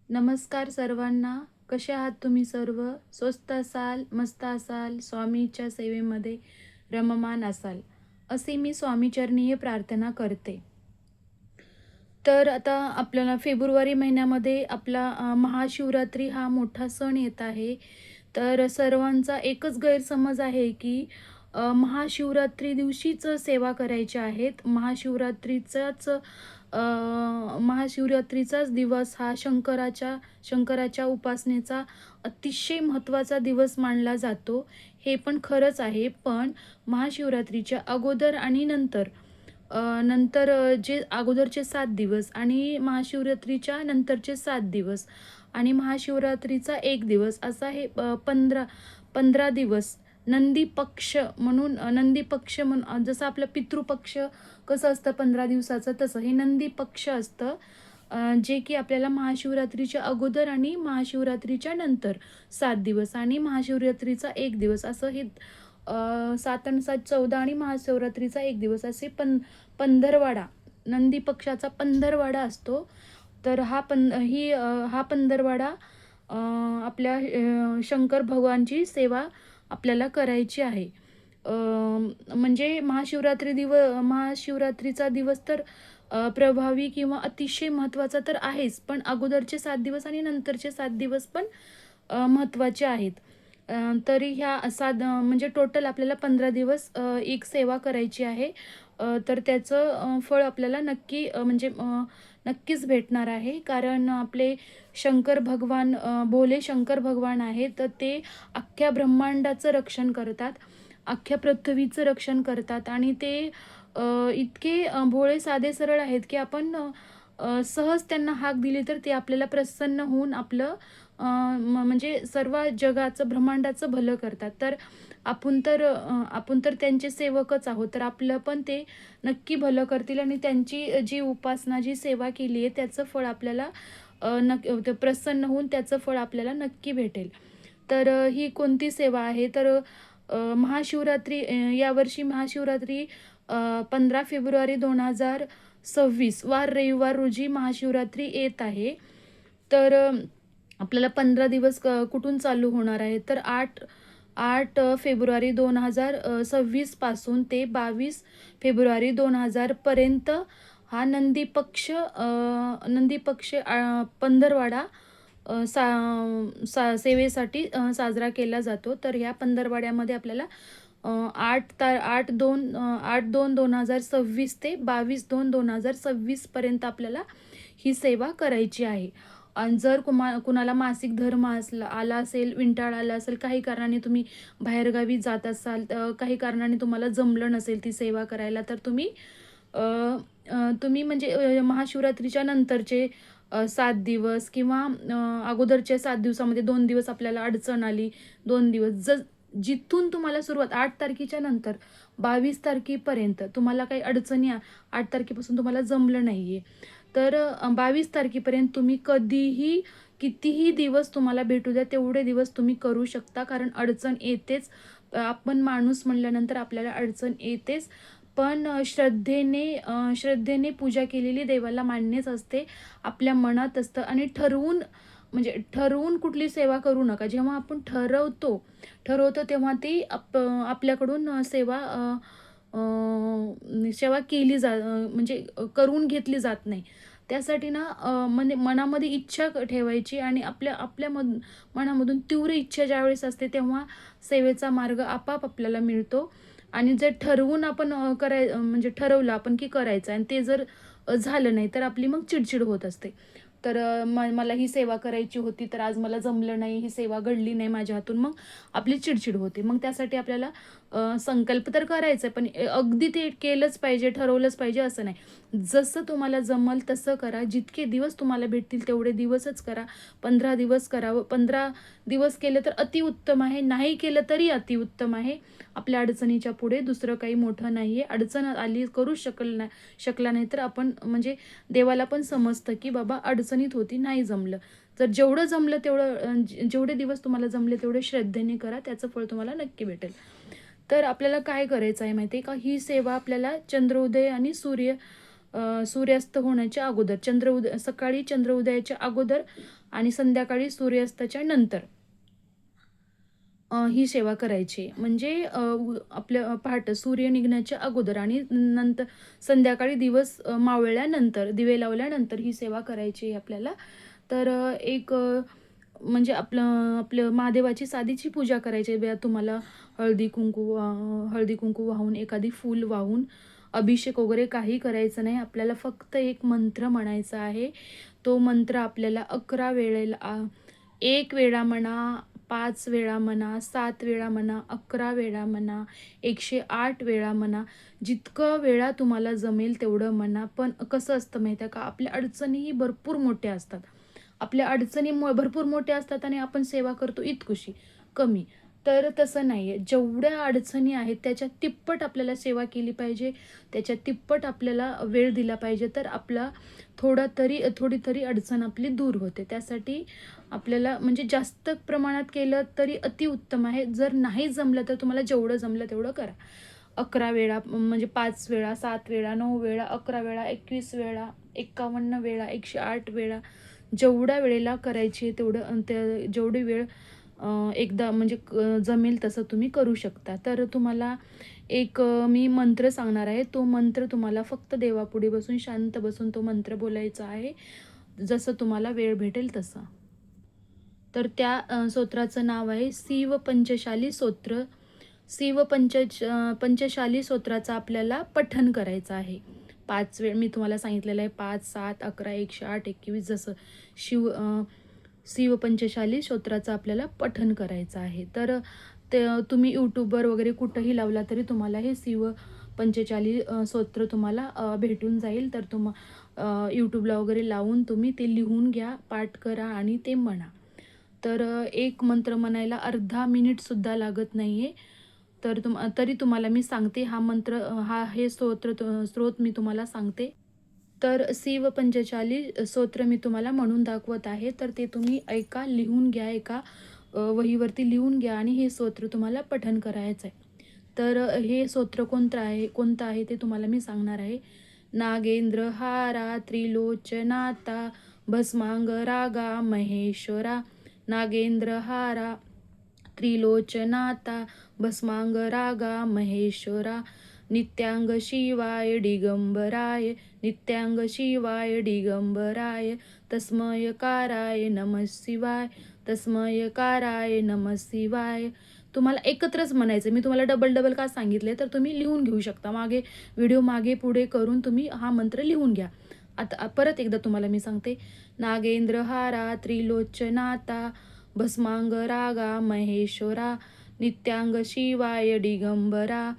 नमस्कार सर्वांना. कसे आहात तुम्ही सर्व? स्वस्त असाल, मस्त असाल, स्वामीच्या सेवेमध्ये रममान असाल, असे मी स्वामीचरणी प्रार्थना करते. तर आता आपल्याला फेब्रुवारी महिन्यामध्ये आपला महाशिवरात्री हा मोठा सण येत आहे. तर सर्वांचा एकच गैरसमज आहे की महाशिवरात्री दिवशीच सेवा करायच्या आहेत. महाशिवरात्रीचाच दिवस हा शंकराच्या उपासनेचा अतिशय महत्त्वाचा दिवस मानला जातो. हे पण खरंच आहे. पण महाशिवरात्रीच्या अगोदर आणि नंतर जे अगोदरचे 7 दिवस आणि महाशिवरात्रीच्या नंतरचे 7 दिवस आणि महाशिवरात्रीचा 1 दिवस असा हे 15 दिवस नंदी पक्ष म्हणून जसं आपलं पितृपक्ष कसं असतं 15 दिवसाचं, तसं हे नंदी पक्ष असतं. जे की आपल्याला महाशिवरात्रीच्या अगोदर आणि महाशिवरात्रीच्या नंतर 7 दिवस आणि महाशिवरात्रीचा 1 दिवस असं हे 7 आणि 7 14 आणि महाशिवरात्रीचा 1 दिवस असे पंधरवाडा, नंदी पक्षाचा पंधरवाडा असतो. तर हा पंधरवाडा आपल्या शंकर भगवानची सेवा आपल्याला करायची आहे. म्हणजे महाशिवरात्रीचा दिवस तर प्रभावी किंवा अतिशय महत्त्वाचा तर आहेच, पण अगोदरचे 7 दिवस आणि नंतरचे 7 दिवस पण महत्त्वाचे आहेत. तरी म्हणजे टोटल आपल्याला 15 दिवस एक सेवा करायची आहे. तर त्याचं फळ आपल्याला नक्कीच भेटणार आहे. कारण आपले भोले शंकर भगवान आहेत, तर ते अख्ख्या ब्रह्मांडाचं रक्षण करतात, अख्ख्या पृथ्वीचं रक्षण करतात आणि ते इतके भोळे साधे सरळ आहेत की आपण सहज त्यांना हाक दिली तर ते आपल्याला प्रसन्न होऊन आपलं म्हणजे सर्व जगाचं ब्रह्मांडाचं भलं करतात. तर आपण तर त्यांचे सेवकच आहोत, तर आपलं पण ते नक्की भलं करतील आणि त्यांची जी उपासना जी सेवा केली आहे त्याचं फळ आपल्याला ते प्रसन्न होऊन त्याचं फळ आपल्याला नक्की भेटेल. तर ही कोणती सेवा आहे तर यावर्षी महाशिवरात्री 15 फेब्रुवारी 2026 वार रविवार रोजी महाशिवरात्री येत आहे. तर आपल्याला 15 दिवस कुठून चालू होणार आहे तर 8 फेब्रुवारी 2026 पासून ते 22 फेब्रुवारी 2000 पर्यंत हा नंदी पक्ष पंधरवाडा अ, सा सा सेवेसाठी साजरा केला जातो. तर ह्या पंधरवाड्यामध्ये आपल्याला 8/2/2026 ते 22/2/2026 पर्यंत आपल्याला ही सेवा करायची आहे. आणि जर कुणाला मासिक धर्म आला असेल, विंटाळ आला असेल, काही कारणाने तुम्ही बाहेरगावी जात असाल, काही कारणाने तुम्हाला जमलं नसेल ती सेवा करायला, तर अ, तुम्ही म्हणजे महाशिवरात्रीच्या नंतरचे 7 दिवस किंवा अगोदरच्या 7 दिवसामध्ये 2 दिवस आपल्याला अडचण आली, 2 दिवस जिथून तुम्हाला सुरुवात 8 तारखेच्या नंतर 22 तारखेपर्यंत तुम्हाला काही अडचणी 8 तारखेपासून तुम्हाला जमलं नाहीये, तर 22 तारखेपर्यंत तुम्ही कधीही, कितीही दिवस तुम्हाला भेटू द्या, तेवढे दिवस तुम्ही करू शकता. कारण अडचण येतेच. आपण माणूस म्हणल्यानंतर आपल्याला अडचण येतेच. पण श्रद्धेने पूजा केलेली देवाला मान्यच असते. आपल्या मनात असतं आणि ठरवून कुठली सेवा करू नका. जेव्हा आपण ठरवतो तेव्हा ती आपल्याकडून सेवा म्हणजे करून घेतली जात नाही. त्यासाठी ना म्हणजे मनामध्ये इच्छा ठेवायची आणि मनामधून तीव्र इच्छा ज्यावेळेस असते तेव्हा सेवेचा मार्ग आपोआप आपल्याला मिळतो. आणि जर ठरवून आपण म्हणजे ठरवलं आपण की करायचं आणि ते जर झालं नाही तर आपली मग चिडचिड होत असते. तर मला ही सेवा करायची होती, तर आज मला जमलं नाही, ही सेवा घडली नाही माझ्या हातून, मग आपली चिडचिड होते. मग त्यासाठी आपल्याला संकल्प तर करायचा पण अगदी ते केलंच पाहिजे, ठरवलंच पाहिजे असं नाही. जसं तुम्हाला जमल तसं करा. जितके दिवस तुम्हाला भेटतील तेवढे दिवसच करा. 15 दिवस करावं. 15 दिवस केलं तर अतिउत्तम आहे. नाही केलं तरी अतिउत्तम आहे. आपल्या अडचणीच्या पुढे दुसरं काही मोठं नाही आहे. अडचण आली, करू शकला नाही तर आपण म्हणजे देवाला पण समजतं की बाबा अडचणीत होती, नाही जमलं. जर जेवढं जमलं तेवढं जेवढे दिवस तुम्हाला जमले तेवढे श्रद्धेने करा. त्याचं फळ तुम्हाला नक्की भेटेल. तर आपल्याला काय करायचं आहे माहिती आहे का? ही सेवा आपल्याला चंद्रोदय आणि सूर्यास्त होण्याच्या अगोदर, सकाळी चंद्र उदयाच्या अगोदर आणि संध्याकाळी सूर्यास्ताच्या नंतर ही सेवा करायची. म्हणजे आपलं पहाटे सूर्य निघण्याच्या अगोदर आणि नंतर संध्याकाळी दिवस मावळल्यानंतर, दिवे लावल्यानंतर ही सेवा करायची आहे आपल्याला. तर म्हणजे आपलं आपलं महादेवाची साधीची पूजा करायची आहे. तुम्हाला हळदी-कुंकू वाहून, एखादी फूल वाहून, अभिषेक वगैरे काही करायचं नाही. आपल्याला फक्त एक मंत्र म्हणायचा आहे. तो मंत्र आपल्याला 11 वेळेला, 1 वेळा म्हणा, 5 वेळा म्हणा, 7 वेळा म्हणा, 11 वेळा म्हणा, 108 वेळा म्हणा. जितकं वेळा तुम्हाला जमेल तेवढं म्हणा. पण कसं असतं माहिती आहे का, आपल्या अडचणीही भरपूर मोठ्या असतात. आपल्या अडचणी भरपूर मोठ्या असतात आणि आपण सेवा करतो इतकुशी, कमी. तर तसं नाही आहे. जेवढ्या अडचणी आहेत त्याच्या तिप्पट आपल्याला सेवा केली पाहिजे. त्याच्या तिप्पट आपल्याला वेळ दिला पाहिजे. तर आपला थोडी तरी अडचण आपली दूर होते. त्यासाठी आपल्याला म्हणजे जास्त प्रमाणात केलं तरी अतिउत्तम आहे. जर नाही जमलं तर तुम्हाला जेवढं जमलं तेवढं करा. 11 वेळा म्हणजे 5 वेळा, 7 वेळा, 9 वेळा, 11 वेळा, 21 वेळा, 51 वेळा, 108 वेळा, जेवढ्या वेळेला करायची तेवढं जेवढी वेळ एकदा म्हणजे जमेल तसं तुम्ही करू शकता. तर तुम्हाला एक मी मंत्र सांगणार आहे. तो मंत्र तुम्हाला फक्त देवापुढे बसून, शांत बसून तो मंत्र बोलायचा आहे. जसं तुम्हाला वेळ भेटेल तसं. तर त्या स्तोत्राचं नाव आहे शिव पंचशाली स्तोत्र. पंचशाली स्तोत्राचं आपल्याला पठण करायचं आहे. 5 वेळ मी तुम्हाला सांगितलेलं आहे. 5, 7, 11, 108, 21 जसं शिव पंचशाली स्तोत्राचं आपल्याला पठण करायचं आहे. तर ते तुम्ही यूट्यूबवर वगैरे कुठंही लावला तरी तुम्हाला हे शिव पंचशाली स्तोत्र तुम्हाला भेटून जाईल. तर यूट्यूबला वगैरे लावून तुम्ही ते लिहून घ्या, पाठ करा आणि ते म्हणा. तर एक मंत्र म्हणायला अर्धा मिनिटसुद्धा लागत नाही आहे. तर तरी तुम्हाला मी सांगते हा मंत्र, हे स्त्रोत मी तुम्हाला सांगते. तर शिव पंचशाली स्तोत्र मी तुम्हाला म्हणून दाखवत आहे. तर ते तुम्ही ऐका, लिहून घ्या, एका वहीवरती लिहून घ्या आणि हे स्तोत्र तुम्हाला पठण करायचं आहे. तर हे स्तोत्र कोणतं आहे ते तुम्हाला मी सांगणार आहे. नागेंद्र हारा त्रिलोचनाता भस्मांग रागा महेश्वरा. नागेंद्र हारा त्रिलोचनाता भस्मांग रागा महेश्वरा. नित्यांग शिवाय दिगंबराय, नित्यांग शिवाय दिगंबराय, तस्मयकाराय नमः शिवाय, तस्मयकाराय नमः शिवाय. तुम्हाला एकत्रच म्हणायचं. मी तुम्हाला डबल का सांगितले तर तुम्ही लिहून घेऊ शकता. व्हिडिओ मागे पुढे करून तुम्ही हा मंत्र लिहून घ्या. आता परत एकदा तुम्हाला मी सांगते. नागेंद्र हारा त्रिलोचनाता भस्मांग रागा महेश्वरा. नित्यांग शिवाय दिगंबरा,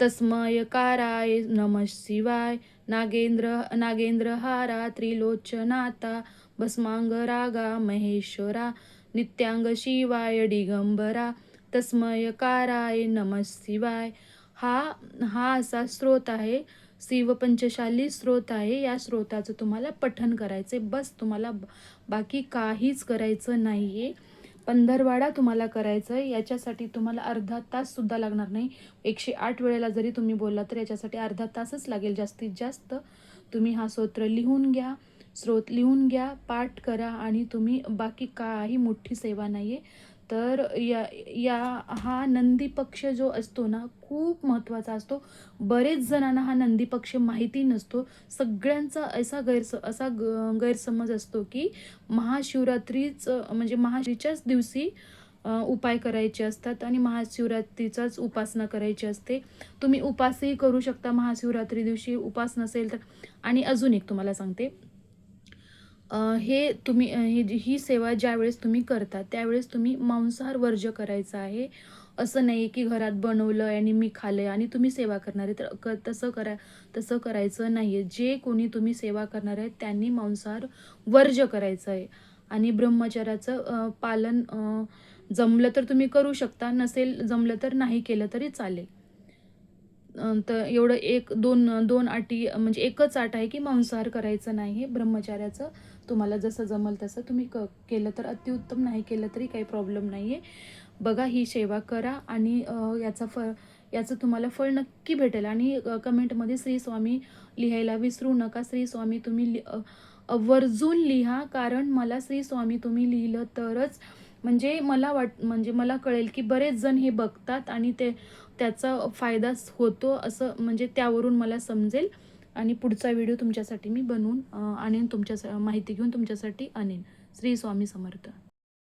तस्मयकाराय नमः शिवाय. नागेंद्र हारा त्रिलोचनाता भस्मांग रागा महेश्वरा. नित्यांग शिवाय दिगंबरा, तस्मयकाराय नमः शिवाय. हा असा स्रोत आहे. शिव पंचशाली स्रोत आहे. या स्रोताचं तुम्हाला पठण करायचे. बस तुम्हाला बाकी काहीच करायचं नाही आहे. पंधरवाडा तुम्हाला करायचं आहे. याच्यासाठी तुम्हाला अर्धा ताससुद्धा लागणार नाही. 108 वेळेला जरी तुम्ही बोलला तर याच्यासाठी अर्धा तासच लागेल जास्तीत जास्त. तुम्ही हा स्तोत्र लिहून घ्या, स्रोत लिहून घ्या, पाठ करा आणि तुम्ही बाकी काही मोठी सेवा नाही आहे. तर हा नंदी पक्ष जो असतो ना, खूप महत्त्वाचा असतो. बरेच जणांना हा नंदी पक्ष माहिती नसतो. सगळ्यांचा असा गैरसमज असतो की महाशिवरात्रीच म्हणजे महाशिवरात्रीच्याच दिवशी उपाय करायचे असतात आणि महाशिवरात्रीचाच उपासना करायची असते. तुम्ही उपासही करू शकता महाशिवरात्री दिवशी, उपास नसेल तर. आणि अजून एक तुम्हाला सांगते, ही सेवा ज्यावेळेस तुम्ही करता त्यावेळेस तुम्ही मांसाहार वर्ज्य करायचं आहे. असं नाही की घरात बनवलं आणि मी खाल्लं आणि तुम्ही सेवा करणार आहे तर तसं करायचं नाही आहे. जे कोणी तुम्ही सेवा करणार आहे त्यांनी मांसाहार वर्ज्य करायचं आहे. आणि ब्रह्मचर्याचं पालन जमलं तर तुम्ही करू शकता, नसेल जमलं तर नाही केलं तरी चालेल. तर एवढं दोन अटी म्हणजे एकच अट आहे की मांसाहार करायचं नाही. ब्रह्मचार्याचं तुम्हाला जसं जमल तसं तुम्ही केलं तर अतिउत्तम, नाही केलं तरी काही प्रॉब्लेम नाही आहे. बघा, ही सेवा करा आणि याचं तुम्हाला फळ नक्की भेटेल. आणि कमेंटमध्ये श्री स्वामी लिहायला विसरू नका. श्री स्वामी तुम्ही आवर्जून लिहा, कारण मला श्री स्वामी तुम्ही लिहिलं तरच म्हणजे मला कळेल की बरेच जण हे बघतात आणि त्याचा फायदा होतो, असं म्हणजे त्यावरून मला समजेल. आणि पुढचा व्हिडिओ तुमच्यासाठी मी बनवून आणेन, माहिती घेऊन तुमच्यासाठी आणेन. श्री स्वामी समर्थ.